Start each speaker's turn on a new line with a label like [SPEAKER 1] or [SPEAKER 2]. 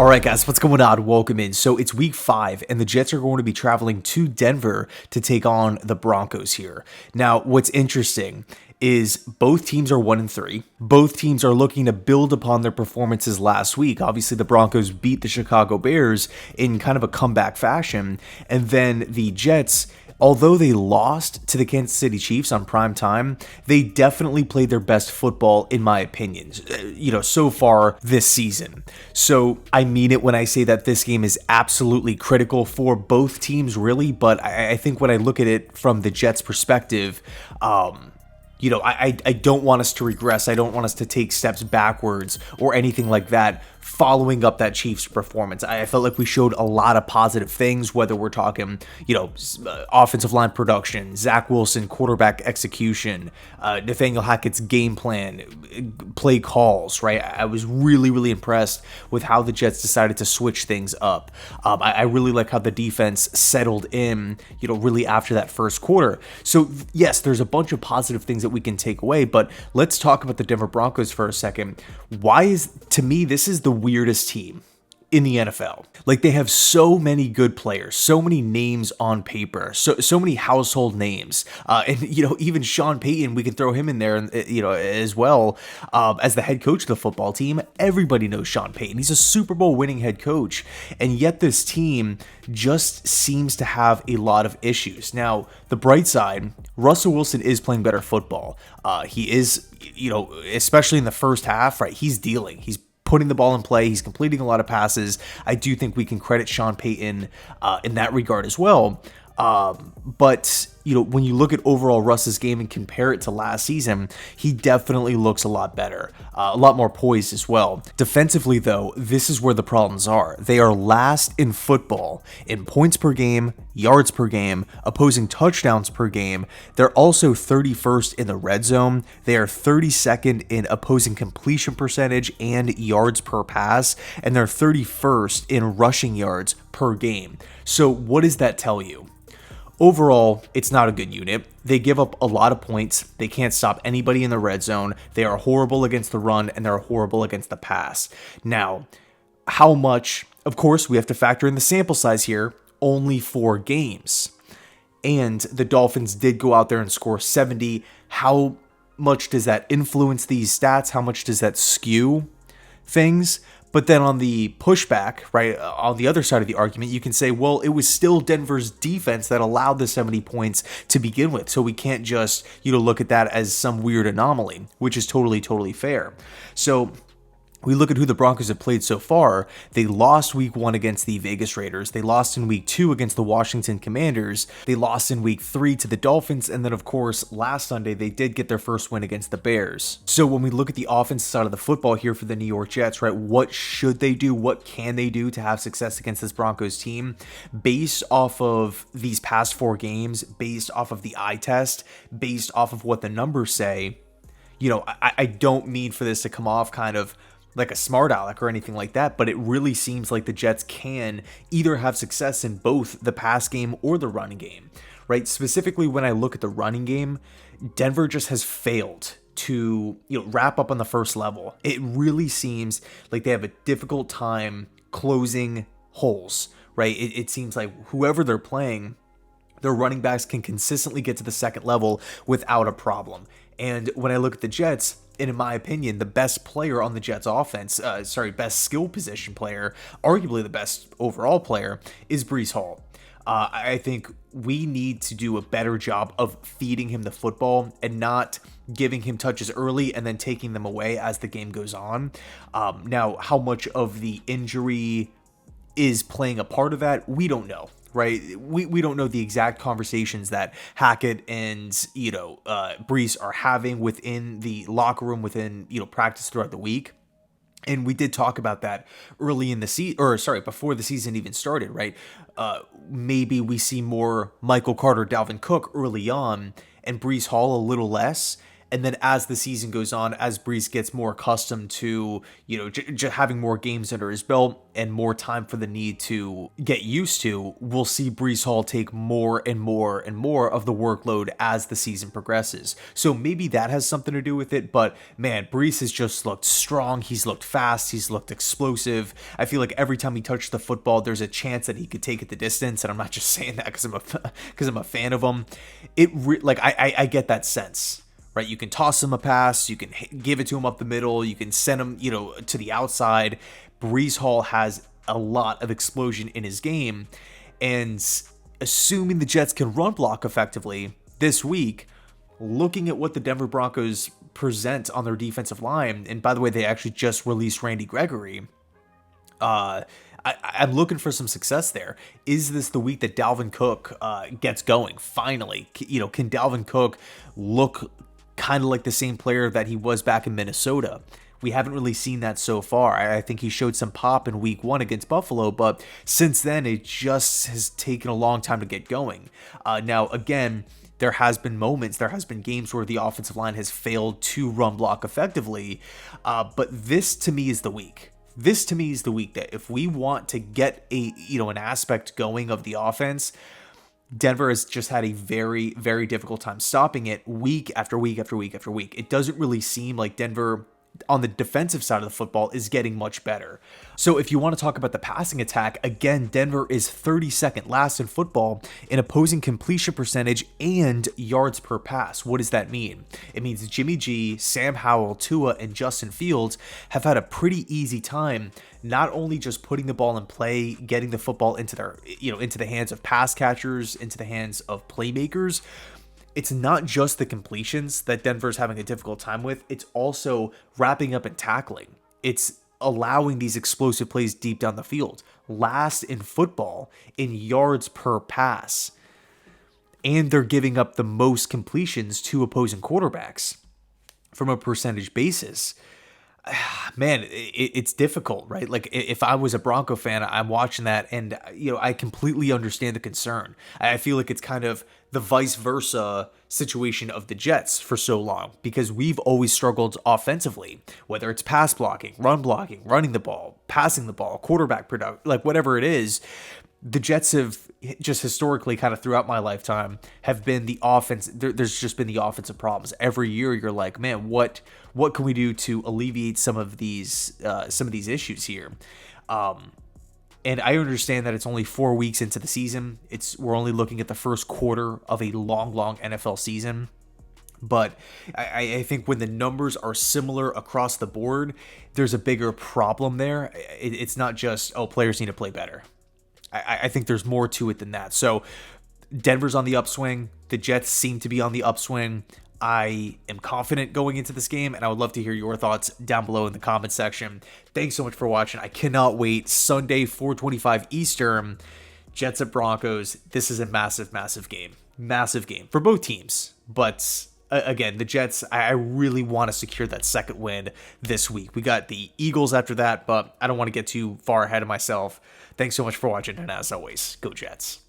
[SPEAKER 1] All right, guys, what's going on? Welcome in. So it's week 5, and the Jets are going to be traveling to Denver to take on the Broncos here. Now, what's interesting is both teams are 1-3. Both teams are looking to build upon their performances last week. Obviously, the Broncos beat the Chicago Bears in kind of a comeback fashion, and then the Jets, although they lost to the Kansas City Chiefs on prime time, they definitely played their best football, in my opinion, so far this season. So I mean it when I say that this game is absolutely critical for both teams, really. But I think when I look at it from the Jets' perspective, I don't want us to regress. I don't want us to take steps backwards or anything like that following up that Chiefs performance. I felt like we showed a lot of positive things, whether we're talking, offensive line production, Zach Wilson, quarterback execution, Nathaniel Hackett's game plan, play calls, right? I was really, really impressed with how the Jets decided to switch things up. I really like how the defense settled in, really after that first quarter. So yes, there's a bunch of positive things that we can take away, but let's talk about the Denver Broncos for a second. To me, this is the weirdest team in the NFL. Like, they have so many good players, so many names on paper, so many household names, and even Sean Payton, we can throw him in there, as well, as the head coach of the football team. Everybody knows Sean Payton. He's a Super Bowl winning head coach, and yet this team just seems to have a lot of issues. Now, the bright side, Russell Wilson is playing better football. He is, especially in the first half, right? He's dealing. He's putting the ball in play. He's completing a lot of passes. I do think we can credit Sean Payton in that regard as well. But when you look at overall Russ's game and compare it to last season, he definitely looks a lot better, a lot more poised as well. Defensively, though, this is where the problems are. They are last in football in points per game, yards per game, opposing touchdowns per game. They're also 31st in the red zone. They are 32nd in opposing completion percentage and yards per pass, and they're 31st in rushing yards per game. So what does that tell you? Overall, it's not a good unit. They give up a lot of points. They can't stop anybody in the red zone. They are horrible against the run, and they're horrible against the pass. Now, how much? Of course, we have to factor in the sample size here. Only 4 games. And the Dolphins did go out there and score 70. How much does that influence these stats? How much does that skew things? But then on the pushback, right, on the other side of the argument, you can say, well, it was still Denver's defense that allowed the 70 points to begin with. So we can't just, look at that as some weird anomaly, which is totally, totally fair. So we look at who the Broncos have played so far. They lost week 1 against the Vegas Raiders. They lost in week 2 against the Washington Commanders. They lost in week 3 to the Dolphins. And then, of course, last Sunday, they did get their first win against the Bears. So when we look at the offensive side of the football here for the New York Jets, right, what should they do? What can they do to have success against this Broncos team? Based off of these past 4 games, based off of the eye test, based off of what the numbers say, I don't mean for this to come off kind of like a smart aleck or anything like that, but it really seems like the Jets can either have success in both the pass game or the running game, right? Specifically, when I look at the running game, Denver just has failed to wrap up on the first level. It really seems like they have a difficult time closing holes, right? It seems like whoever they're playing, their running backs can consistently get to the second level without a problem. And when I look at the Jets, and in my opinion, the best player on the Jets offense, best skill position player, arguably the best overall player, is Breece Hall. I think we need to do a better job of feeding him the football and not giving him touches early and then taking them away as the game goes on. Now, how much of the injury is playing a part of that, we don't know. Right, we don't know the exact conversations that Hackett and Breece are having within the locker room, within practice throughout the week. And we did talk about that early in the season, before the season even started, right? Maybe we see more Michael Carter, Dalvin Cook early on, and Breece Hall a little less. And then as the season goes on, as Brees gets more accustomed to, having more games under his belt and more time for the knee to get used to, we'll see Brees Hall take more and more and more of the workload as the season progresses. So maybe that has something to do with it. But man, Brees has just looked strong. He's looked fast. He's looked explosive. I feel like every time he touched the football, there's a chance that he could take it the distance. And I'm not just saying that because I'm a fan of him. I get that sense. Right, you can toss him a pass, you can give it to him up the middle, you can send him, to the outside. Brees Hall has a lot of explosion in his game, and assuming the Jets can run block effectively this week, looking at what the Denver Broncos present on their defensive line, and by the way, they actually just released Randy Gregory. I'm looking for some success there. Is this the week that Dalvin Cook gets going? Finally, can Dalvin Cook look kind of like the same player that he was back in Minnesota? We haven't really seen that so far. I think he showed some pop in week 1 against Buffalo, but since then it just has taken a long time to get going. Now, again, there has been games where the offensive line has failed to run block effectively, but this to me is the week. This to me is the week that if we want to get an aspect going of the offense, Denver has just had a very, very difficult time stopping it week after week after week after week. It doesn't really seem like Denver on the defensive side of the football is getting much better. So if you want to talk about the passing attack, again, Denver is 32nd last in football in opposing completion percentage and yards per pass. What does that mean? It means Jimmy G, Sam Howell, Tua, and Justin Fields have had a pretty easy time not only just putting the ball in play, getting the football into the hands of pass catchers, into the hands of playmakers. It's not just the completions that Denver's having a difficult time with. It's also wrapping up and tackling. It's allowing these explosive plays deep down the field. Last in football in yards per pass. And they're giving up the most completions to opposing quarterbacks from a percentage basis. Man, it's difficult, right? Like if I was a Bronco fan, I'm watching that and, I completely understand the concern. I feel like it's kind of the vice versa situation of the Jets for so long because we've always struggled offensively, whether it's pass blocking, running the ball, passing the ball, quarterback production, like whatever it is. The Jets have just historically kind of throughout my lifetime have been the offense. There's just been the offensive problems. Every year you're like, man, what can we do to alleviate some of these issues here? And I understand that it's only 4 weeks into the season. We're only looking at the first quarter of a long NFL season. But I think when the numbers are similar across the board, there's a bigger problem there. It's not just, players need to play better. I think there's more to it than that. So Denver's on the upswing. The Jets seem to be on the upswing. I am confident going into this game, and I would love to hear your thoughts down below in the comment section. Thanks so much for watching. I cannot wait. Sunday, 4:25 Eastern, Jets at Broncos. This is a massive, massive game. Massive game for both teams. But again, the Jets, I really want to secure that second win this week. We got the Eagles after that, but I don't want to get too far ahead of myself. Thanks so much for watching, and as always, go Jets.